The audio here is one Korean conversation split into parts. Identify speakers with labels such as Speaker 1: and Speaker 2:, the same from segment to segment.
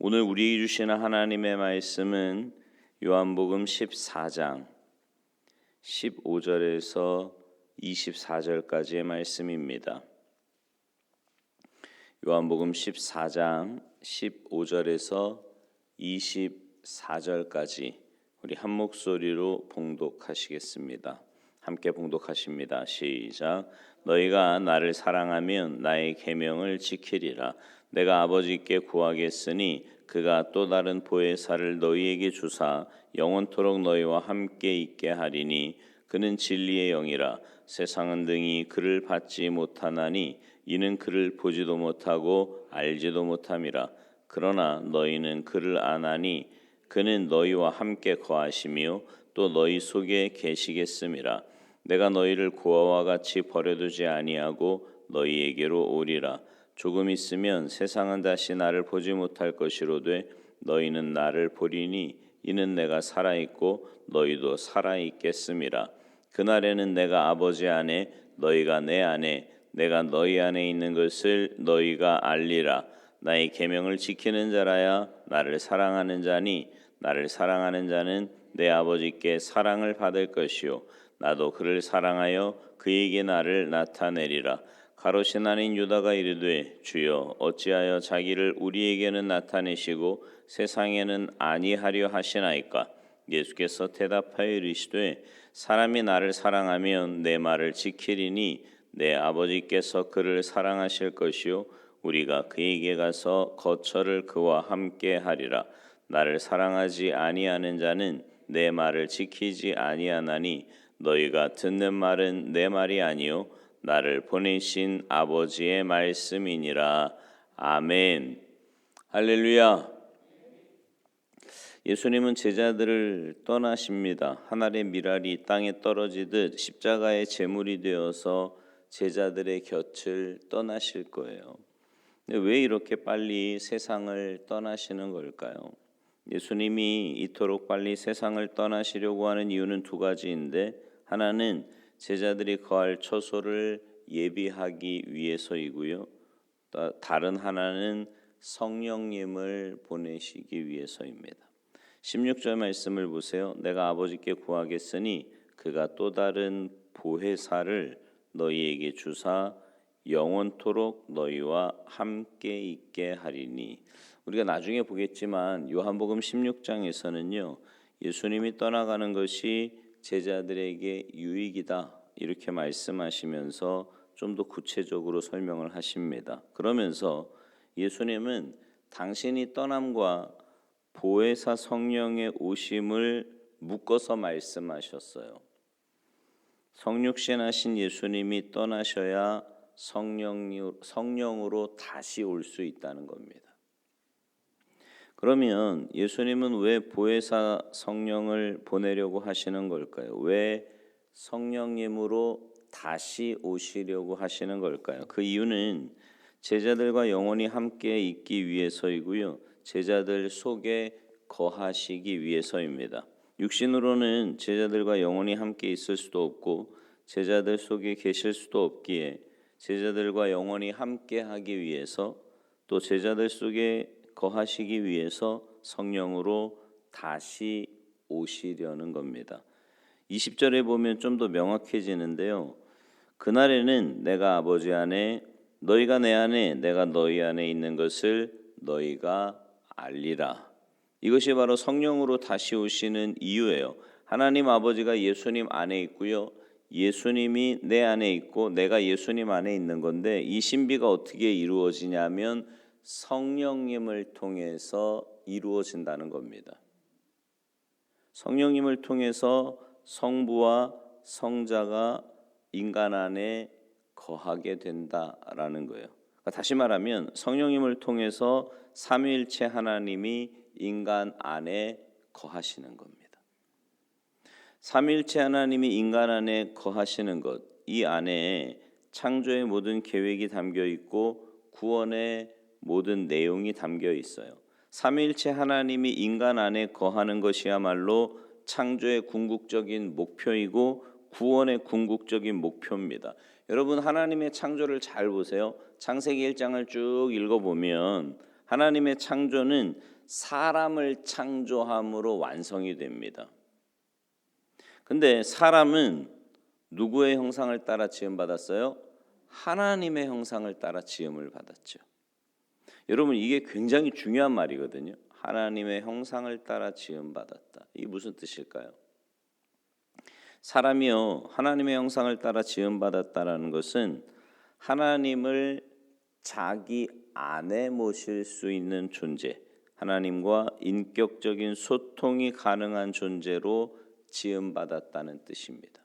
Speaker 1: 오늘 우리에게 주시는 하나님의 말씀은 요한복음 14장 15절에서 24절까지의 말씀입니다. 요한복음 14장 15절에서 24절까지 우리 한 목소리로 봉독하시겠습니다. 함께 봉독하십니다. 시작. 너희가 나를 사랑하면 나의 계명을 지키리라. 내가 아버지께 구하겠으니 그가 또 다른 보혜사를 너희에게 주사 영원토록 너희와 함께 있게 하리니 그는 진리의 영이라. 세상은 등이 그를 받지 못하나니 이는 그를 보지도 못하고 알지도 못함이라. 그러나 너희는 그를 아나니 그는 너희와 함께 거하시며 또 너희 속에 계시겠음이라. 내가 너희를 고아와 같이 버려두지 아니하고 너희에게로 오리라. 조금 있으면 세상은 다시 나를 보지 못할 것이로되 너희는 나를 보리니 이는 내가 살아있고 너희도 살아있겠음이라. 그날에는 내가 아버지 안에 너희가 내 안에 내가 너희 안에 있는 것을 너희가 알리라. 나의 계명을 지키는 자라야 나를 사랑하는 자니 나를 사랑하는 자는 내 아버지께 사랑을 받을 것이요 나도 그를 사랑하여 그에게 나를 나타내리라. 가롯신 아닌 유다가 이르되 주여 어찌하여 자기를 우리에게는 나타내시고 세상에는 아니하려 하시나이까. 예수께서 대답하여 이르시되 사람이 나를 사랑하면 내 말을 지키리니 내 아버지께서 그를 사랑하실 것이요 우리가 그에게 가서 거처를 그와 함께 하리라. 나를 사랑하지 아니하는 자는 내 말을 지키지 아니하나니 너희가 듣는 말은 내 말이 아니요 나를 보내신 아버지의 말씀이니라. 아멘. 할렐루야. 예수님은 제자들을 떠나십니다. 하늘의 미랄이 땅에 떨어지듯 십자가의 제물이 되어서 제자들의 곁을 떠나실 거예요. 왜 이렇게 빨리 세상을 떠나시는 걸까요? 예수님이 이토록 빨리 세상을 떠나시려고 하는 이유는 두 가지인데, 하나는 제자들이 거할 처소를 예비하기 위해서이고요. 다른 하나는 성령님을 보내시기 위해서입니다. 16절 말씀을 보세요. 내가 아버지께 구하겠으니 그가 또 다른 보혜사를 너희에게 주사 영원토록 너희와 함께 있게 하리니. 우리가 나중에 보겠지만 요한복음 16장에서는요. 예수님이 떠나가는 것이 제자들에게 유익이다 이렇게 말씀하시면서 좀 더 구체적으로 설명을 하십니다. 그러면서 예수님은 당신이 떠남과 보혜사 성령의 오심을 묶어서 말씀하셨어요. 성육신하신 예수님이 떠나셔야 성령으로 다시 올 수 있다는 겁니다. 그러면 예수님은 왜 보혜사 성령을 보내려고 하시는 걸까요? 왜 성령님으로 다시 오시려고 하시는 걸까요? 그 이유는 제자들과 영원히 함께 있기 위해서이고요. 제자들 속에 거하시기 위해서입니다. 육신으로는 제자들과 영원히 함께 있을 수도 없고 제자들 속에 계실 수도 없기에 제자들과 영원히 함께 하기 위해서 또 제자들 속에 거하시기 위해서 성령으로 다시 오시려는 겁니다. 20절에 보면 좀 더 명확해지는데요. 그날에는 내가 아버지 안에 너희가 내 안에 내가 너희 안에 있는 것을 너희가 알리라. 이것이 바로 성령으로 다시 오시는 이유예요. 하나님 아버지가 예수님 안에 있고요. 예수님이 내 안에 있고 내가 예수님 안에 있는 건데 이 신비가 어떻게 이루어지냐면 성령님을 통해서 이루어진다는 겁니다. 성령님을 통해서 성부와 성자가 인간 안에 거하게 된다라는 거예요. 다시 말하면 성령님을 통해서 삼위일체 하나님이 인간 안에 거하시는 겁니다. 삼위일체 하나님이 인간 안에 거하시는 것, 이 안에 창조의 모든 계획이 담겨 있고 구원의 모든 내용이 담겨 있어요. 삼위일체 하나님이 인간 안에 거하는 것이야말로 창조의 궁극적인 목표이고 구원의 궁극적인 목표입니다. 여러분 하나님의 창조를 잘 보세요. 창세기 1장을 쭉 읽어보면 하나님의 창조는 사람을 창조함으로 완성이 됩니다. 근데 사람은 누구의 형상을 따라 지음받았어요? 하나님의 형상을 따라 지음을 받았죠. 여러분, 이게 굉장히 중요한 말이거든요. 하나님의 형상을 따라 지음받았다. 이게 무슨 뜻일까요? 사람이요, 하나님의 형상을 따라 지음받았다라는 것은 하나님을 자기 안에 모실 수 있는 존재, 하나님과 인격적인 소통이 가능한 존재로 지음받았다는 뜻입니다.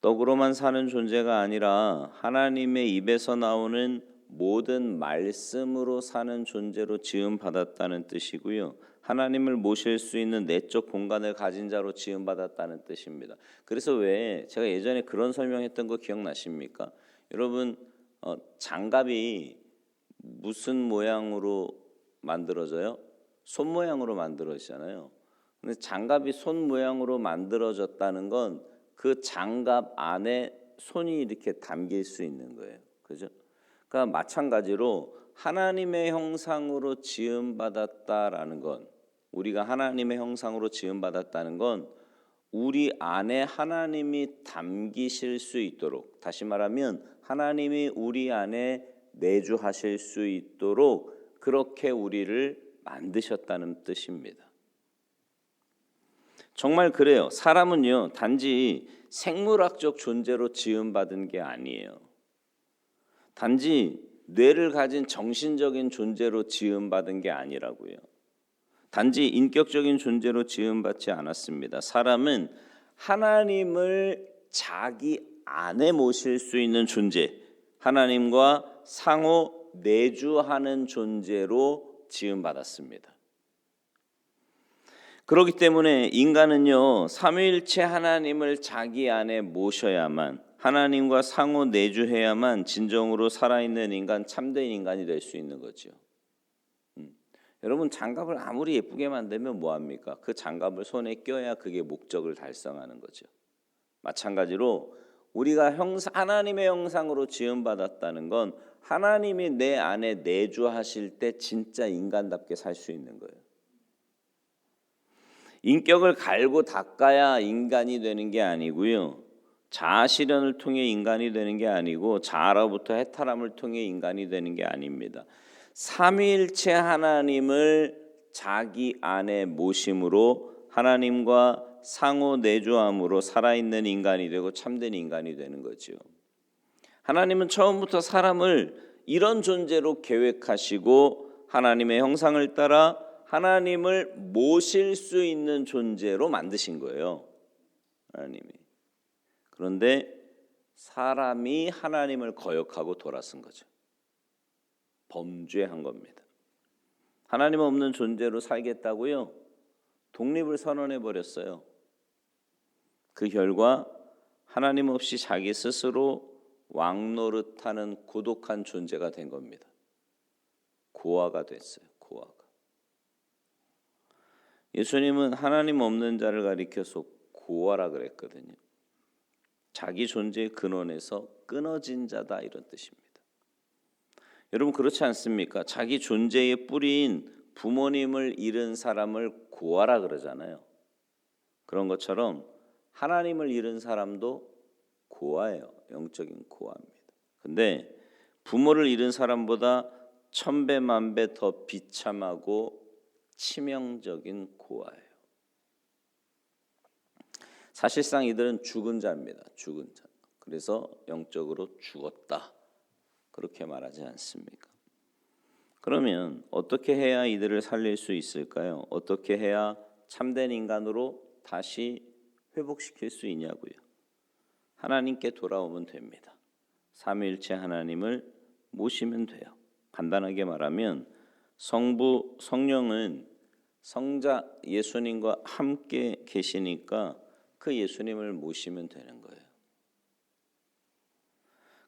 Speaker 1: 떡으로만 사는 존재가 아니라 하나님의 입에서 나오는 모든 말씀으로 사는 존재로 지음받았다는 뜻이고요. 하나님을 모실 수 있는 내적 공간을 가진 자로 지음받았다는 뜻입니다. 그래서 왜 제가 예전에 그런 설명했던 거 기억나십니까? 여러분, 장갑이 무슨 모양으로 만들어져요? 손 모양으로 만들어지잖아요. 근데 장갑이 손 모양으로 만들어졌다는 건 그 장갑 안에 손이 이렇게 담길 수 있는 거예요. 그죠? 그러니까 마찬가지로 하나님의 형상으로 지음받았다라는 건, 우리가 하나님의 형상으로 지음받았다는 건 우리 안에 하나님이 담기실 수 있도록, 다시 말하면 하나님이 우리 안에 내주하실 수 있도록 그렇게 우리를 만드셨다는 뜻입니다. 정말 그래요. 사람은요, 단지 생물학적 존재로 지음받은 게 아니에요. 단지 뇌를 가진 정신적인 존재로 지음받은 게 아니라고요. 단지 인격적인 존재로 지음받지 않았습니다. 사람은 하나님을 자기 안에 모실 수 있는 존재, 하나님과 상호 내주하는 존재로 지음받았습니다. 그렇기 때문에 인간은요, 삼위일체 하나님을 자기 안에 모셔야만, 하나님과 상호 내주해야만 진정으로 살아있는 인간, 참된 인간이 될 수 있는 거죠. 여러분, 장갑을 아무리 예쁘게 만들면 뭐합니까? 그 장갑을 손에 껴야 그게 목적을 달성하는 거죠. 마찬가지로 우리가 하나님의 형상으로 지음받았다는 건 하나님이 내 안에 내주하실 때 진짜 인간답게 살 수 있는 거예요. 인격을 갈고 닦아야 인간이 되는 게 아니고요. 자아 실현을 통해 인간이 되는 게 아니고 자아로부터 해탈함을 통해 인간이 되는 게 아닙니다. 삼위일체 하나님을 자기 안에 모심으로 하나님과 상호 내주함으로 살아있는 인간이 되고 참된 인간이 되는 거죠. 하나님은 처음부터 사람을 이런 존재로 계획하시고 하나님의 형상을 따라 하나님을 모실 수 있는 존재로 만드신 거예요. 하나님이. 그런데 사람이 하나님을 거역하고 돌아선 거죠. 범죄한 겁니다. 하나님 없는 존재로 살겠다고요? 독립을 선언해 버렸어요. 그 결과 하나님 없이 자기 스스로 왕노릇하는 고독한 존재가 된 겁니다. 고아가 됐어요. 고아가. 예수님은 하나님 없는 자를 가리켜서 고아라 그랬거든요. 자기 존재의 근원에서 끊어진 자다, 이런 뜻입니다. 여러분, 그렇지 않습니까? 자기 존재의 뿌리인 부모님을 잃은 사람을 고아라 그러잖아요. 그런 것처럼 하나님을 잃은 사람도 고아예요. 영적인 고아입니다. 근데 부모를 잃은 사람보다 천배 만배 더 비참하고 치명적인 고아예요. 사실상 이들은 죽은 자입니다. 죽은 자. 그래서 영적으로 죽었다, 그렇게 말하지 않습니까? 그러면 어떻게 해야 이들을 살릴 수 있을까요? 어떻게 해야 참된 인간으로 다시 회복시킬 수 있냐고요? 하나님께 돌아오면 됩니다. 삼위일체 하나님을 모시면 돼요. 간단하게 말하면 성부, 성령은 성자 예수님과 함께 계시니까 그 예수님을 모시면 되는 거예요.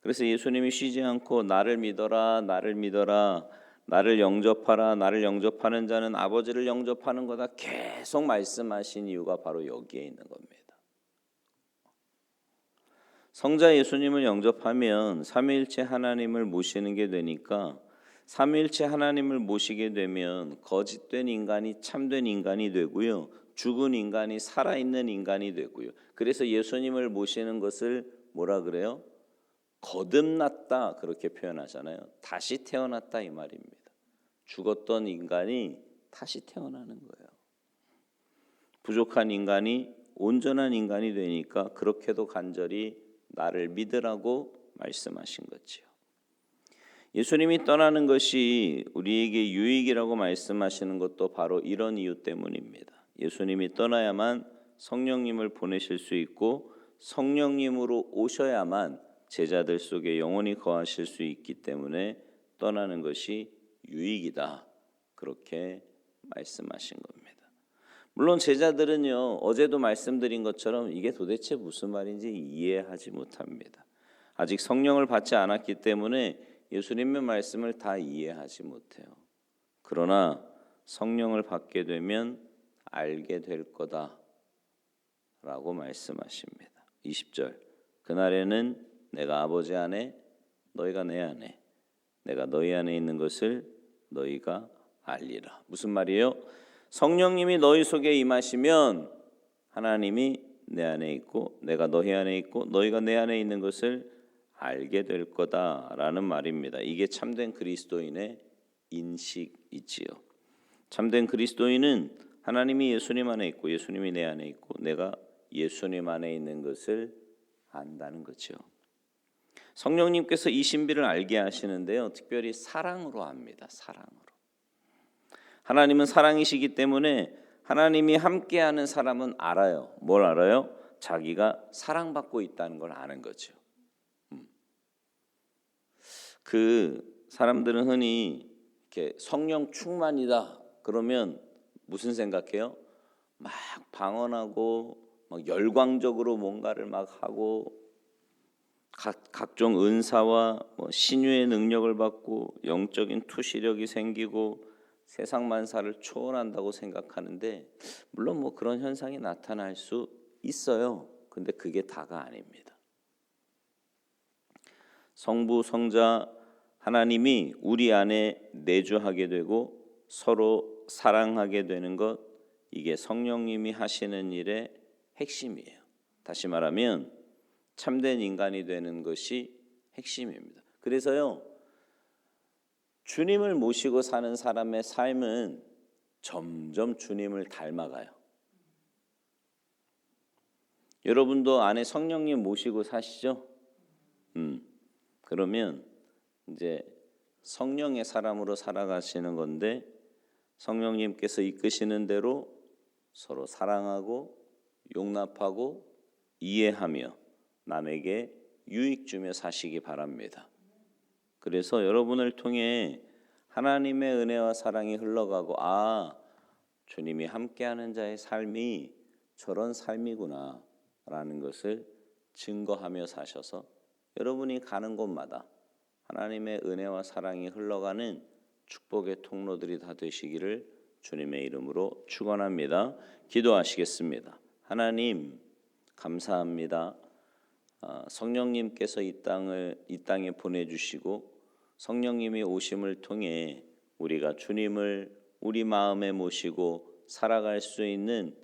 Speaker 1: 그래서 예수님이 쉬지 않고 나를 믿어라, 나를 믿어라, 나를 영접하라, 나를 영접하는 자는 아버지를 영접하는 거다 계속 말씀하신 이유가 바로 여기에 있는 겁니다. 성자 예수님을 영접하면 삼위일체 하나님을 모시는 게 되니까 삼위일체 하나님을 모시게 되면 거짓된 인간이 참된 인간이 되고요. 죽은 인간이 살아있는 인간이 되고요. 그래서 예수님을 모시는 것을 뭐라 그래요? 거듭났다 그렇게 표현하잖아요. 다시 태어났다 이 말입니다. 죽었던 인간이 다시 태어나는 거예요. 부족한 인간이 온전한 인간이 되니까 그렇게도 간절히 나를 믿으라고 말씀하신 거지요. 예수님이 떠나는 것이 우리에게 유익이라고 말씀하시는 것도 바로 이런 이유 때문입니다. 예수님이 떠나야만 성령님을 보내실 수 있고 성령님으로 오셔야만 제자들 속에 영원히 거하실 수 있기 때문에 떠나는 것이 유익이다. 그렇게 말씀하신 겁니다. 물론 제자들은요, 어제도 말씀드린 것처럼 이게 도대체 무슨 말인지 이해하지 못합니다. 아직 성령을 받지 않았기 때문에 예수님의 말씀을 다 이해하지 못해요. 그러나 성령을 받게 되면 알게 될 거다 라고 말씀하십니다. 20절 그날에는 내가 아버지 안에 너희가 내 안에 내가 너희 안에 있는 것을 너희가 알리라. 무슨 말이에요? 성령님이 너희 속에 임하시면 하나님이 내 안에 있고 내가 너희 안에 있고 너희가 내 안에 있는 것을 알게 될 거다라는 말입니다. 이게 참된 그리스도인의 인식이지요. 참된 그리스도인은 하나님이 예수님 안에 있고 예수님이 내 안에 있고 내가 예수님 안에 있는 것을 안다는 거죠. 성령님께서 이 신비를 알게 하시는데요. 특별히 사랑으로 합니다. 사랑으로. 하나님은 사랑이시기 때문에 하나님이 함께하는 사람은 알아요. 뭘 알아요? 자기가 사랑받고 있다는 걸 아는 거죠. 그 사람들은 흔히 이렇게 성령 충만이다 그러면 무슨 생각해요? 막 방언하고 막 열광적으로 뭔가를 막 하고 각종 은사와 신유의 능력을 받고 영적인 투시력이 생기고 세상 만사를 초월한다고 생각하는데 물론 그런 현상이 나타날 수 있어요. 근데 그게 다가 아닙니다. 성부 성자 하나님이 우리 안에 내주하게 되고 서로 사랑하게 되는 것, 이게 성령님이 하시는 일의 핵심이에요. 다시 말하면 참된 인간이 되는 것이 핵심입니다. 그래서요, 주님을 모시고 사는 사람의 삶은 점점 주님을 닮아가요. 여러분도 안에 성령님 모시고 사시죠? 그러면 이제 성령의 사람으로 살아가시는 건데 성령님께서 이끄시는 대로 서로 사랑하고 용납하고 이해하며 남에게 유익 주며 사시기 바랍니다. 그래서 여러분을 통해 하나님의 은혜와 사랑이 흘러가고 주님이 함께하는 자의 삶이 저런 삶이구나 라는 것을 증거하며 사셔서 여러분이 가는 곳마다 하나님의 은혜와 사랑이 흘러가는 축복의 통로들이 다 되시기를 주님의 이름으로 축원합니다. 기도하시겠습니다. 하나님 감사합니다. 성령님께서 이 땅에 보내주시고 성령님이 오심을 통해 우리가 주님을 우리 마음에 모시고 살아갈 수 있는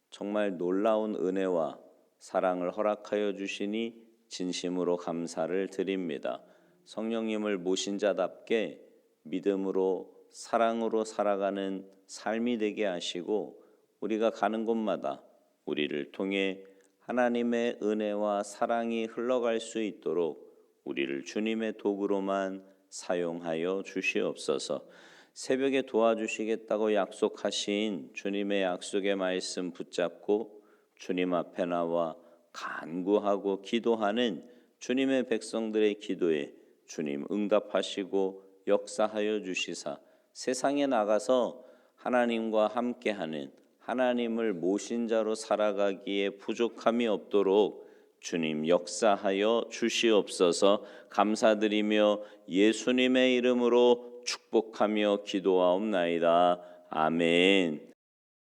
Speaker 1: 정말 놀라운 은혜와 사랑을 허락하여 주시니 진심으로 감사를 드립니다. 성령님을 모신 자답게 믿음으로 사랑으로 살아가는 삶이 되게 하시고 우리가 가는 곳마다 우리를 통해 하나님의 은혜와 사랑이 흘러갈 수 있도록 우리를 주님의 도구로만 사용하여 주시옵소서. 새벽에 도와주시겠다고 약속하신 주님의 약속의 말씀 붙잡고 주님 앞에 나와 간구하고 기도하는 주님의 백성들의 기도에 주님 응답하시고 역사하여 주시사 세상에 나가서 하나님과 함께하는 하나님을 모신 자로 살아가기에 부족함이 없도록 주님 역사하여 주시옵소서. 감사드리며 예수님의 이름으로 축복하며 기도하옵나이다. 아멘.